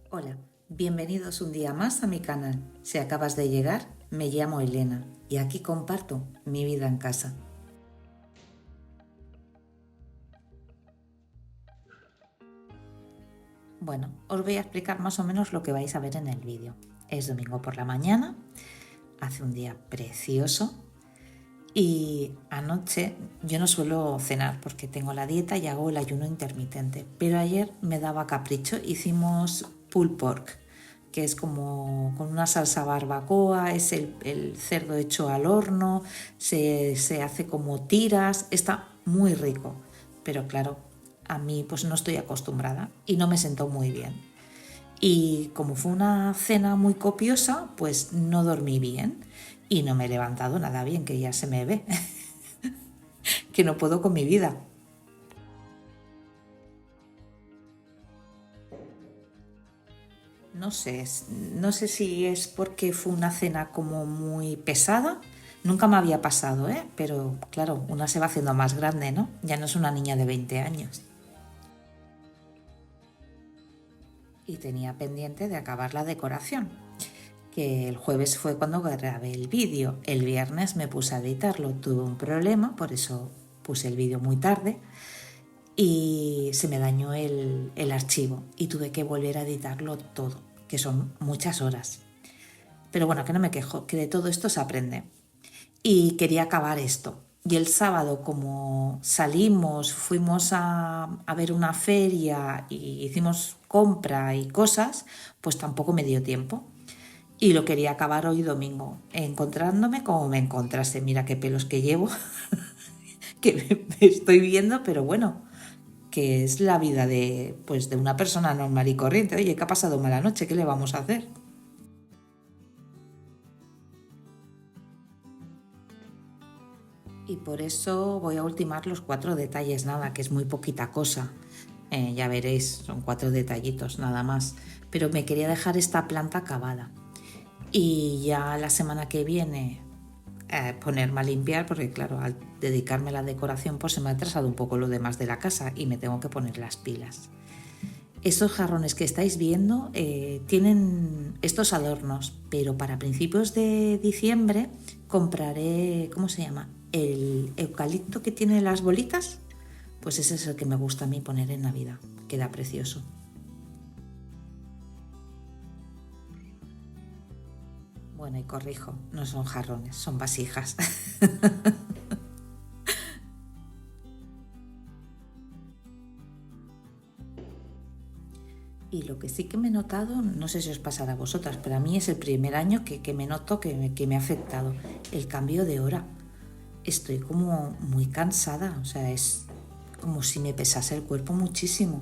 Hola, bienvenidos un día más a mi canal. Si acabas de llegar, me llamo Elena y aquí comparto mi vida en casa. Bueno, os voy a explicar más o menos lo que vais a ver en el vídeo. Es domingo por la mañana, hace un día precioso y anoche yo no suelo cenar porque tengo la dieta y hago el ayuno intermitente, pero ayer me daba capricho, hicimos pulled pork, que es como con una salsa barbacoa, es el cerdo hecho al horno, se hace como tiras, está muy rico, pero claro, a mí pues no estoy acostumbrada y no me sentó muy bien. Y como fue una cena muy copiosa, pues no dormí bien y no me he levantado nada bien, que ya se me ve, que no puedo con mi vida. No sé, no sé si es porque fue una cena como muy pesada. Nunca me había pasado, ¿eh? Pero claro, una se va haciendo más grande, ¿no? Ya no es una niña de 20 años. Y tenía pendiente de acabar la decoración, que el jueves fue cuando grabé el vídeo. El viernes me puse a editarlo, tuve un problema, por eso puse el vídeo muy tarde y se me dañó el archivo y tuve que volver a editarlo todo, que son muchas horas. Pero bueno, que no me quejo, que de todo esto se aprende. Y quería acabar esto. Y el sábado, como salimos, fuimos a ver una feria y hicimos compra y cosas, pues tampoco me dio tiempo. Y lo quería acabar hoy domingo, encontrándome como me encontrase. Mira qué pelos que llevo, que me estoy viendo, pero bueno, que es la vida de, pues, de una persona normal y corriente. Oye, ¿qué ha pasado mala noche? ¿Qué le vamos a hacer? Y por eso voy a ultimar los 4 detalles, nada, que es muy poquita cosa. Ya veréis, son 4 detallitos nada más. Pero me quería dejar esta planta acabada. Y ya la semana que viene ponerme a limpiar, porque claro, al dedicarme a la decoración pues se me ha atrasado un poco lo demás de la casa y me tengo que poner las pilas. Estos jarrones que estáis viendo tienen estos adornos, pero para principios de diciembre compraré, ¿cómo se llama? El eucalipto que tiene las bolitas, pues ese es el que me gusta a mí poner en Navidad, queda precioso. Bueno, y corrijo, no son jarrones, son vasijas. Y lo que sí que me he notado, no sé si os pasará a vosotras, pero a mí es el primer año que me noto que me ha afectado el cambio de hora. Estoy como muy cansada, o sea, es como si me pesase el cuerpo muchísimo.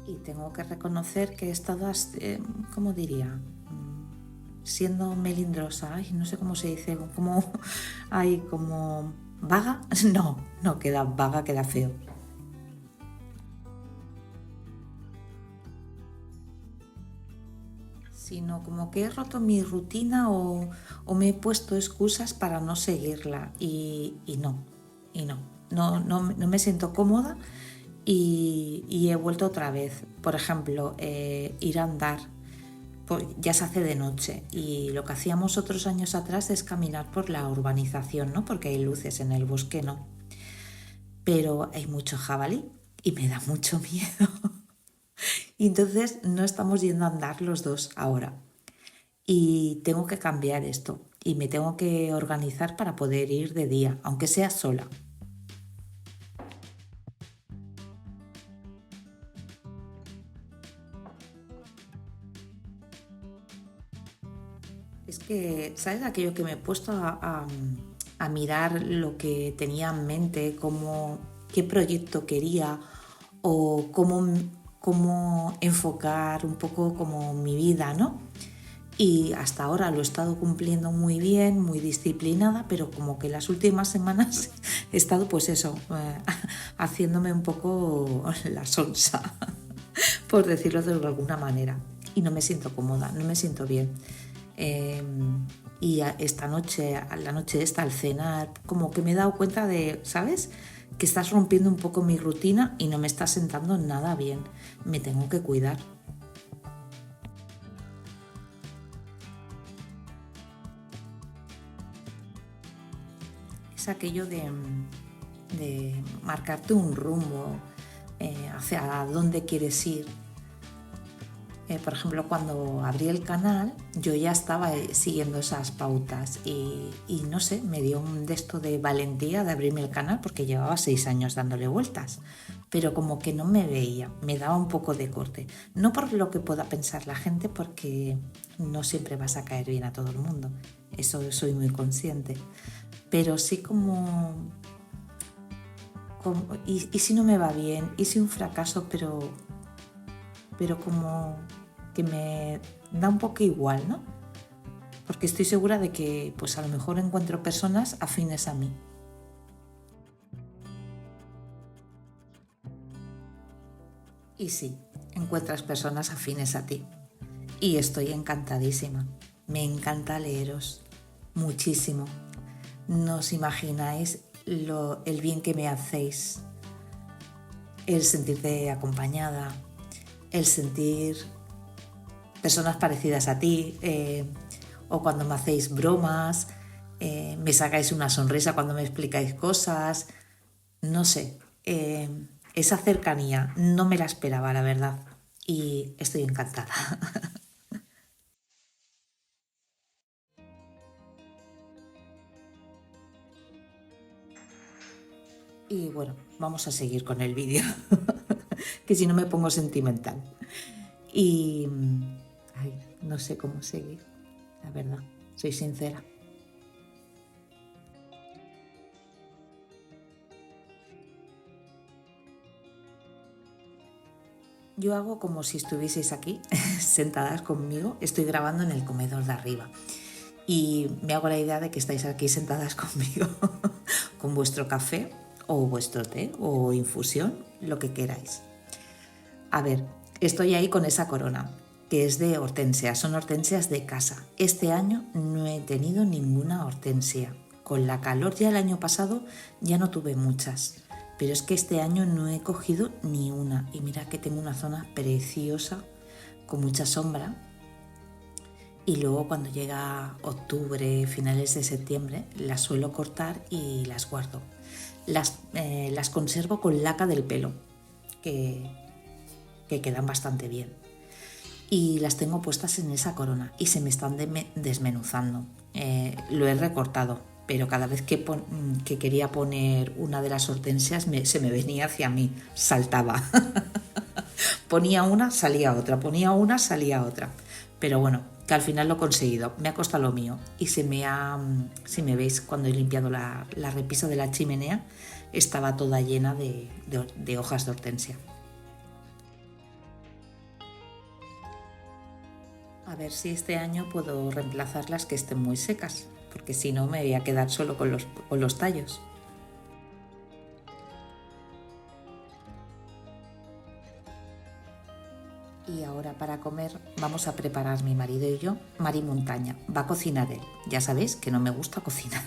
Y tengo que reconocer que he estado, ¿cómo diría? Siendo melindrosa, ay, no sé cómo se dice, como, ay, como vaga, no, no queda vaga, queda feo. Sino como que he roto mi rutina o me he puesto excusas para no seguirla y no, y no, no me siento cómoda y he vuelto otra vez. Por ejemplo, ir a andar, pues ya se hace de noche y lo que hacíamos otros años atrás es caminar por la urbanización, ¿no? Porque hay luces, en el bosque no, pero hay mucho jabalí y me da mucho miedo. Y entonces no estamos yendo a andar los dos ahora. Y tengo que cambiar esto y me tengo que organizar para poder ir de día, aunque sea sola. Es que, ¿sabes? Aquello que me he puesto a mirar lo que tenía en mente, qué proyecto quería o cómo enfocar un poco como mi vida, ¿no? Y hasta ahora lo he estado cumpliendo muy bien, muy disciplinada, pero como que las últimas semanas he estado pues eso, haciéndome un poco la sonsa, por decirlo de alguna manera. Y no me siento cómoda, no me siento bien. Eh, y esta noche, a la noche esta, al cenar, como que me he dado cuenta de, ¿sabes? que estás rompiendo un poco mi rutina y no me está sentando nada bien. Me tengo que cuidar. Es aquello de marcarte un rumbo, hacia dónde quieres ir. Por ejemplo, cuando abrí el canal, yo ya estaba siguiendo esas pautas y no sé, me dio un desto de valentía de abrirme el canal porque llevaba 6 años dándole vueltas, pero como que no me veía, me daba un poco de corte. No por lo que pueda pensar la gente, porque no siempre vas a caer bien a todo el mundo, eso soy muy consciente, pero sí y si no me va bien, y si un fracaso, pero como que me da un poco igual, ¿no? Porque estoy segura de que pues a lo mejor encuentro personas afines a mí. Y sí, encuentras personas afines a ti. Y estoy encantadísima. Me encanta leeros muchísimo. No os imagináis el bien que me hacéis, el sentirte acompañada, el sentir personas parecidas a ti, o cuando me hacéis bromas, me sacáis una sonrisa cuando me explicáis cosas, no sé, esa cercanía no me la esperaba, la verdad, y estoy encantada. Y bueno, vamos a seguir con el vídeo, que si no me pongo sentimental. Y ay, no sé cómo seguir, la verdad, soy sincera. Yo hago como si estuvieseis aquí, sentadas conmigo. Estoy grabando en el comedor de arriba. Y me hago la idea de que estáis aquí sentadas conmigo, con vuestro café o vuestro té o infusión, lo que queráis. A ver, estoy ahí con esa corona, que es de hortensia, son hortensias de casa. Este año no he tenido ninguna hortensia. Con la calor ya el año pasado ya no tuve muchas, pero es que este año no he cogido ni una. Y mira que tengo una zona preciosa, con mucha sombra. Y luego cuando llega octubre, finales de septiembre, las suelo cortar y las guardo. Las conservo con laca del pelo, que, que quedan bastante bien. Y las tengo puestas en esa corona y se me están desmenuzando. Lo he recortado, pero cada vez que quería poner una de las hortensias se me venía hacia mí, saltaba. Ponía una, salía otra, ponía una, salía otra. Pero bueno, que al final lo he conseguido, me ha costado lo mío. Y si me veis, cuando he limpiado la repisa de la chimenea, estaba toda llena de hojas de hortensia. A ver si este año puedo reemplazar las que estén muy secas, porque si no me voy a quedar solo con los tallos. Y ahora para comer vamos a preparar mi marido y yo mar y montaña. Va a cocinar él. Ya sabéis que no me gusta cocinar.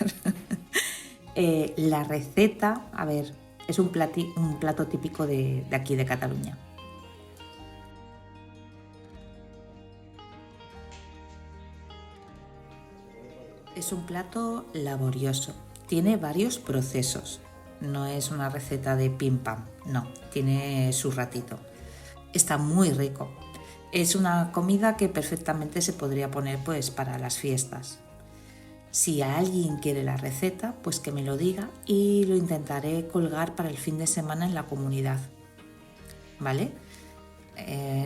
La receta, a ver, es un plato típico de aquí de Cataluña. Es un plato laborioso. Tiene varios procesos. No es una receta de pim pam. No, tiene su ratito. Está muy rico. Es una comida que perfectamente se podría poner pues para las fiestas. Si alguien quiere la receta, pues que me lo diga y lo intentaré colgar para el fin de semana en la comunidad. ¿Vale?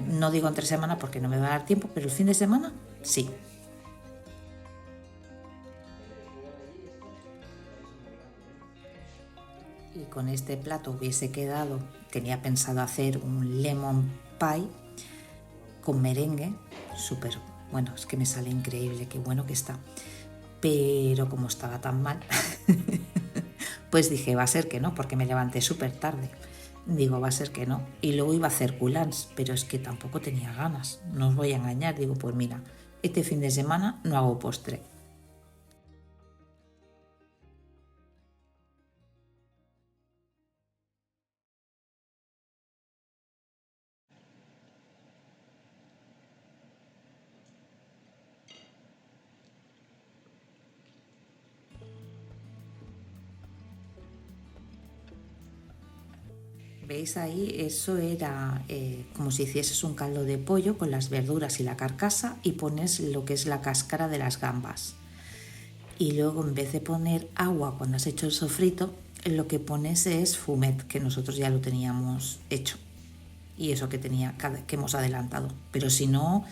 No digo entre semana porque no me va a dar tiempo, pero el fin de semana sí. Y con este plato hubiese quedado, tenía pensado hacer un lemon pie con merengue, súper bueno, es que me sale increíble, qué bueno que está. Pero como estaba tan mal, pues dije, va a ser que no, porque me levanté súper tarde. Digo, va a ser que no. Y luego iba a hacer culans, pero es que tampoco tenía ganas, no os voy a engañar. Digo, pues mira, este fin de semana no hago postre. veis ahí, eso era como si hicieses un caldo de pollo con las verduras y la carcasa y pones lo que es la cáscara de las gambas. Y luego en vez de poner agua cuando has hecho el sofrito, lo que pones es fumet, que nosotros ya lo teníamos hecho. Y eso que hemos adelantado. Pero si no,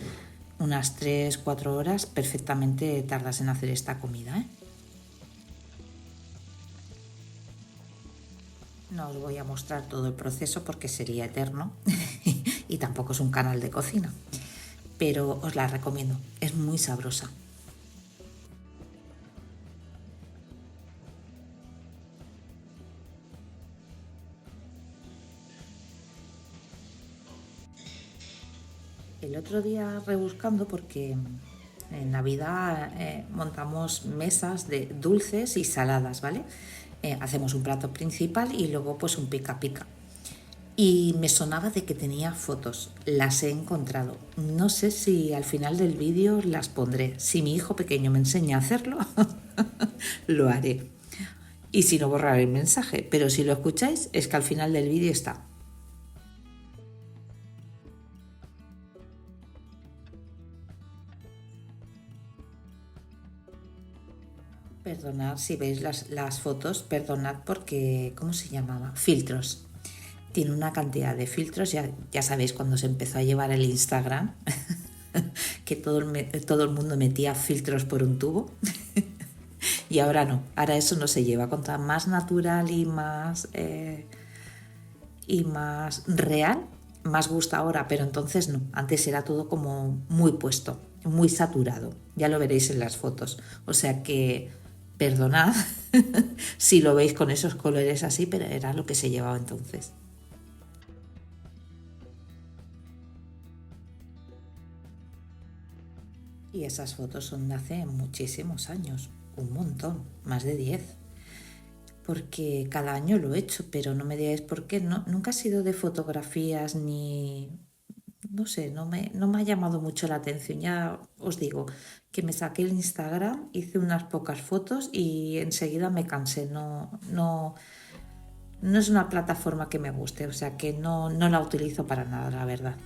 unas 3 4 horas perfectamente tardas en hacer esta comida, ¿eh? No os voy a mostrar todo el proceso porque sería eterno y tampoco es un canal de cocina, pero os la recomiendo, es muy sabrosa. El otro día rebuscando porque en Navidad montamos mesas de dulces y saladas, ¿vale? Hacemos un plato principal y luego pues un pica pica. Y me sonaba de que tenía fotos, las he encontrado. No sé si al final del vídeo las pondré. Si mi hijo pequeño me enseña a hacerlo, lo haré. Y si no, borraré el mensaje. Pero si lo escucháis, es que al final del vídeo está. Perdonad si veis las fotos, perdonad porque, ¿cómo se llamaba? Filtros. Tiene una cantidad de filtros, ya sabéis cuando se empezó a llevar el Instagram, que todo el mundo metía filtros por un tubo. Y ahora no, ahora eso no se lleva. Contra más natural y más real, más gusta ahora, pero entonces no. Antes era todo como muy puesto, muy saturado. Ya lo veréis en las fotos. O sea que perdonad si lo veis con esos colores así, pero era lo que se llevaba entonces. Y esas fotos son de hace muchísimos años, un montón, más de 10. Porque cada año lo he hecho, pero no me digáis por qué. No, nunca he sido de fotografías ni... No sé, no me ha llamado mucho la atención. Ya os digo que me saqué el Instagram, hice unas pocas fotos y enseguida me cansé. No es una plataforma que me guste, o sea que no la utilizo para nada, la verdad.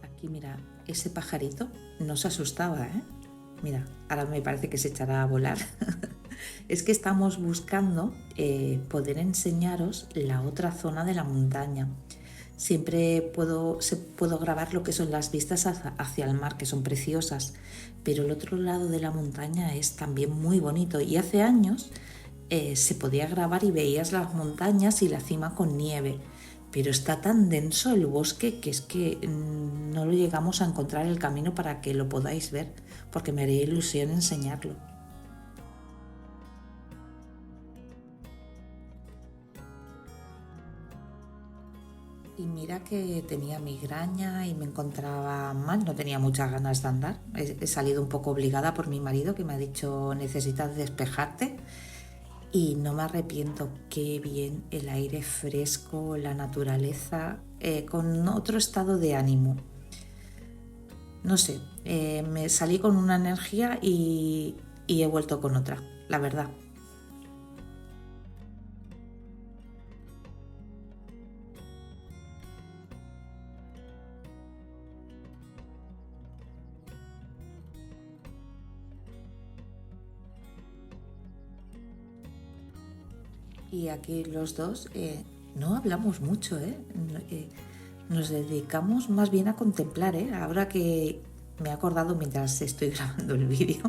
Aquí mira, ese pajarito no se asustaba, ¿eh? Mira, ahora me parece que se echará a volar. Es que estamos buscando poder enseñaros la otra zona de la montaña. Siempre puedo grabar lo que son las vistas hacia el mar, que son preciosas, pero el otro lado de la montaña es también muy bonito. Y hace años se podía grabar y veías las montañas y la cima con nieve, pero está tan denso el bosque que es que no lo llegamos a encontrar el camino para que lo podáis ver, porque me haría ilusión enseñarlo. Y mira que tenía migraña y me encontraba mal, no tenía muchas ganas de andar. He salido un poco obligada por mi marido que me ha dicho necesitas despejarte y no me arrepiento. Qué bien el aire fresco, la naturaleza, con otro estado de ánimo. No sé, me salí con una energía y he vuelto con otra, la verdad. Y aquí los dos no hablamos mucho, ¿eh? Nos dedicamos más bien a contemplar, ¿eh? Ahora que me he acordado mientras estoy grabando el vídeo,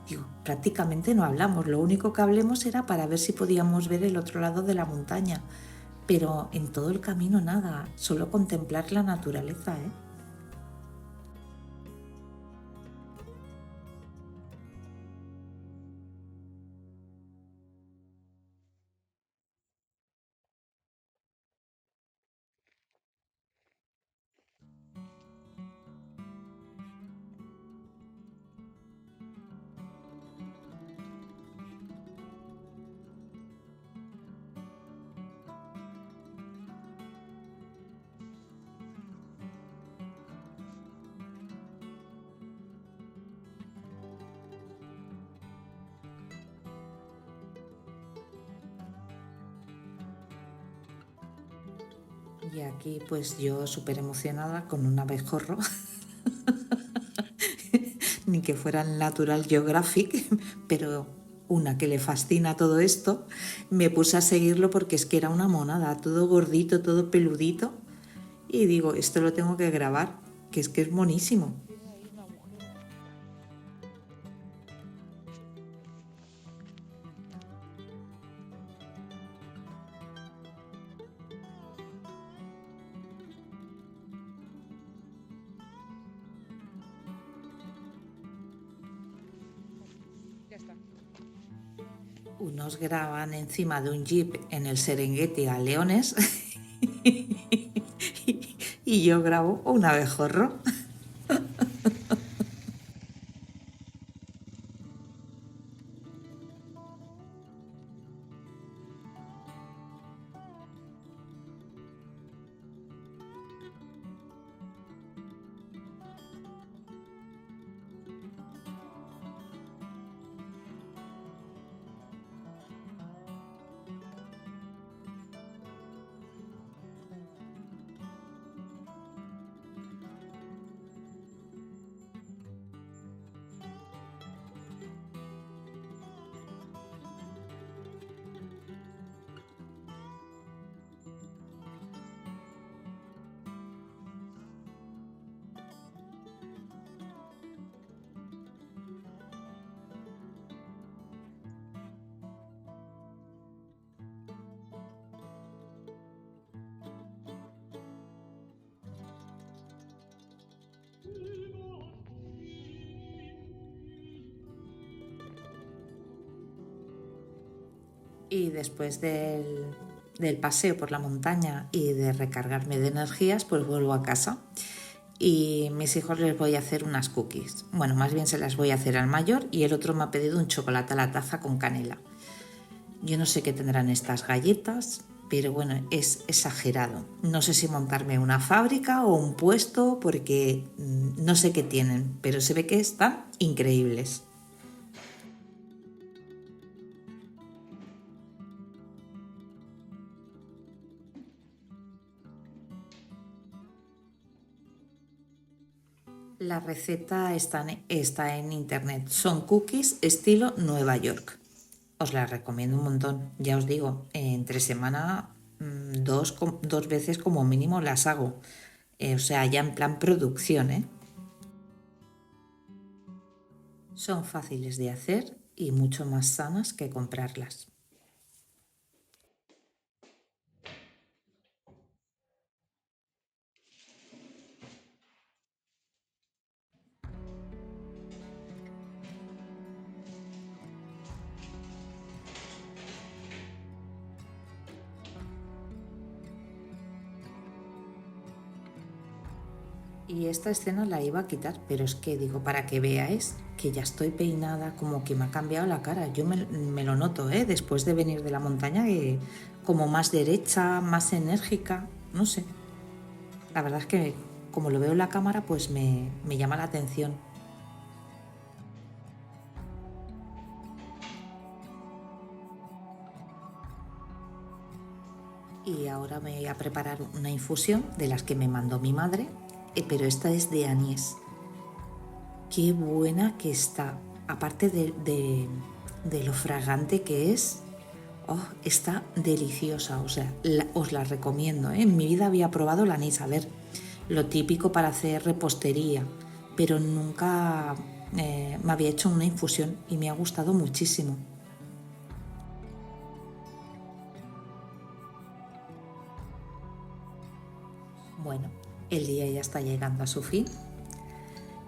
digo, prácticamente no hablamos. Lo único que hablemos era para ver si podíamos ver el otro lado de la montaña. Pero en todo el camino nada, solo contemplar la naturaleza, ¿eh? Y aquí pues yo súper emocionada con un abejorro, ni que fuera el Natural Geographic, pero una que le fascina todo esto, me puse a seguirlo porque es que era una monada, todo gordito, todo peludito, y digo, esto lo tengo que grabar, que es monísimo. Ya está. Unos graban encima de un jeep en el Serengeti a leones y yo grabo un abejorro. Y después del paseo por la montaña y de recargarme de energías, pues vuelvo a casa. Y mis hijos les voy a hacer unas cookies. Bueno, más bien se las voy a hacer al mayor y el otro me ha pedido un chocolate a la taza con canela. Yo no sé qué tendrán estas galletas, pero bueno, es exagerado. No sé si montarme una fábrica o un puesto porque no sé qué tienen, pero se ve que están increíbles. La receta está en internet. Son cookies estilo Nueva York. Os las recomiendo un montón. Ya os digo, entre semana dos veces como mínimo las hago. O sea, ya en plan producción, ¿eh? Son fáciles de hacer y mucho más sanas que comprarlas. Y esta escena la iba a quitar, pero es que digo, para que veáis que ya estoy peinada, como que me ha cambiado la cara. Yo me lo noto, ¿eh? Después de venir de la montaña, como más derecha, más enérgica, no sé. La verdad es que como lo veo en la cámara, pues me llama la atención. Y ahora me voy a preparar una infusión de las que me mandó mi madre, pero esta es de anís. Qué buena que está. Aparte de lo fragante que es, oh, está deliciosa. O sea, os la recomiendo, ¿eh? En mi vida había probado el anís, a ver, lo típico para hacer repostería, pero nunca me había hecho una infusión y me ha gustado muchísimo. Bueno, el día ya está llegando a su fin.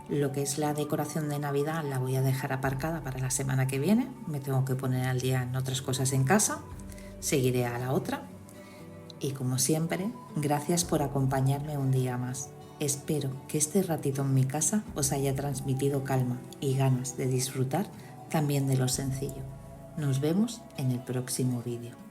Lo que es la decoración de Navidad la voy a dejar aparcada para la semana que viene. Me tengo que poner al día en otras cosas en casa. Seguiré a la otra. Y como siempre, gracias por acompañarme un día más. Espero que este ratito en mi casa os haya transmitido calma y ganas de disfrutar también de lo sencillo. Nos vemos en el próximo vídeo.